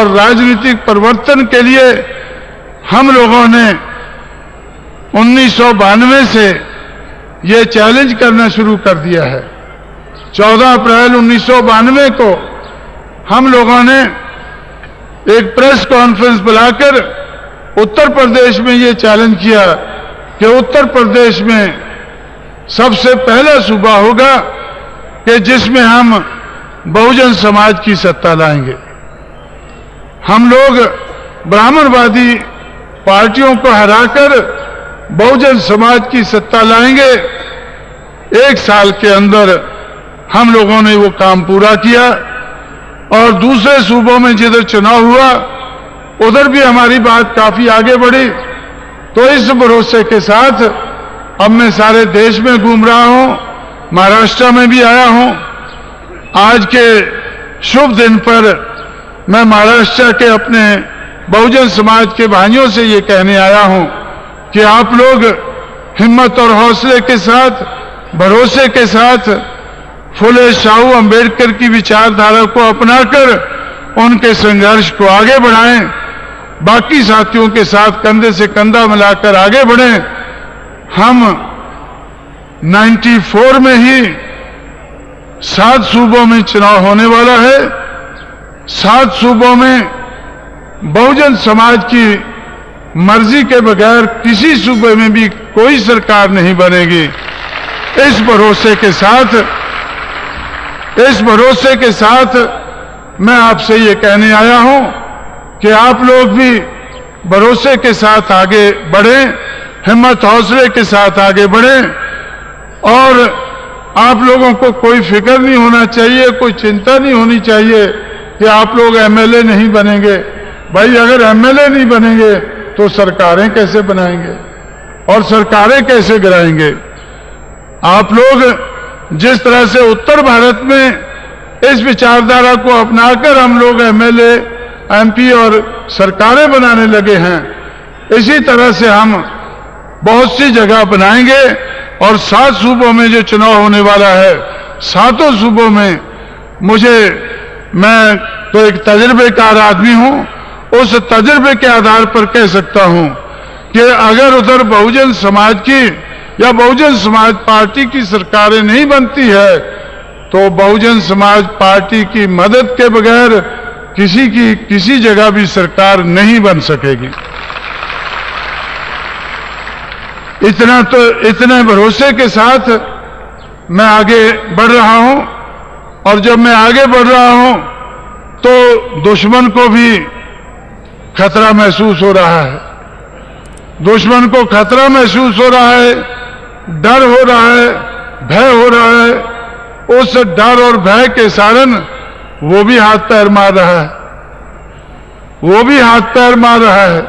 और राजनीतिक परिवर्तन के लिए हम लोगों ने 1992 से ये चैलेंज करना शुरू कर दिया है। 14 अप्रैल 1992 को हम लोगों ने एक प्रेस कॉन्फ्रेंस बुलाकर उत्तर प्रदेश में ये चैलेंज किया कि उत्तर प्रदेश में सबसे पहला सूबा होगा कि जिसमें हम बहुजन समाज की सत्ता लाएंगे। हम लोग ब्राह्मणवादी पार्टियों को हराकर बहुजन समाज की सत्ता लाएंगे। 1 साल के अंदर हम लोगों ने वो काम पूरा किया और दूसरे सूबों में जिधर चुनाव हुआ उधर भी हमारी बात काफी आगे बढ़ी। तो इस भरोसे के साथ अब मैं सारे देश में घूम रहा हूं, महाराष्ट्र में भी आया हूं। आज के शुभ दिन पर मैं महाराष्ट्र के अपने बहुजन समाज के भाइयों से ये कहने आया हूं कि आप लोग हिम्मत और हौसले के साथ, भरोसे के साथ फुले शाहू अंबेडकर की विचारधारा को अपनाकर उनके संघर्ष को आगे बढ़ाएं। बाकी साथियों के साथ कंधे से कंधा मिलाकर आगे बढ़ें। हम 94 में ही 7 सूबों में चुनाव होने वाला है। 7 सूबों में बहुजन समाज की मर्जी के बगैर किसी सूबे में भी कोई सरकार नहीं बनेगी। इस भरोसे के साथ मैं आपसे ये कहने आया हूं कि आप लोग भी भरोसे के साथ आगे बढ़ें, हिम्मत हौसले के साथ आगे बढ़ें और आप लोगों को कोई फिक्र नहीं होना चाहिए, कोई चिंता नहीं होनी चाहिए कि आप लोग एमएलए नहीं बनेंगे। भाई अगर एमएलए नहीं बनेंगे तो सरकारें कैसे बनाएंगे और सरकारें कैसे गिराएंगे? आप लोग जिस तरह से उत्तर भारत में इस विचारधारा को अपनाकर हम लोग एमएलए, एमपी और सरकारें बनाने लगे हैं, इसी तरह से हम बहुत सी जगह बनाएंगे और 7 सूबों में जो चुनाव होने वाला है, 7 सूबों में मैं तो एक तजुर्बेकार आदमी हूं, उस तजुर्बे के आधार पर कह सकता हूं कि अगर उधर बहुजन समाज की या बहुजन समाज पार्टी की सरकारें नहीं बनती है तो बहुजन समाज पार्टी की मदद के बगैर किसी जगह भी सरकार नहीं बन सकेगी। इतने भरोसे के साथ मैं आगे बढ़ रहा हूं और जब मैं आगे बढ़ रहा हूं तो दुश्मन को भी खतरा महसूस हो रहा है। दुश्मन को खतरा महसूस हो रहा है, डर हो रहा है, भय हो रहा है। उस डर और भय के कारण वो भी हाथ पैर मार रहा है।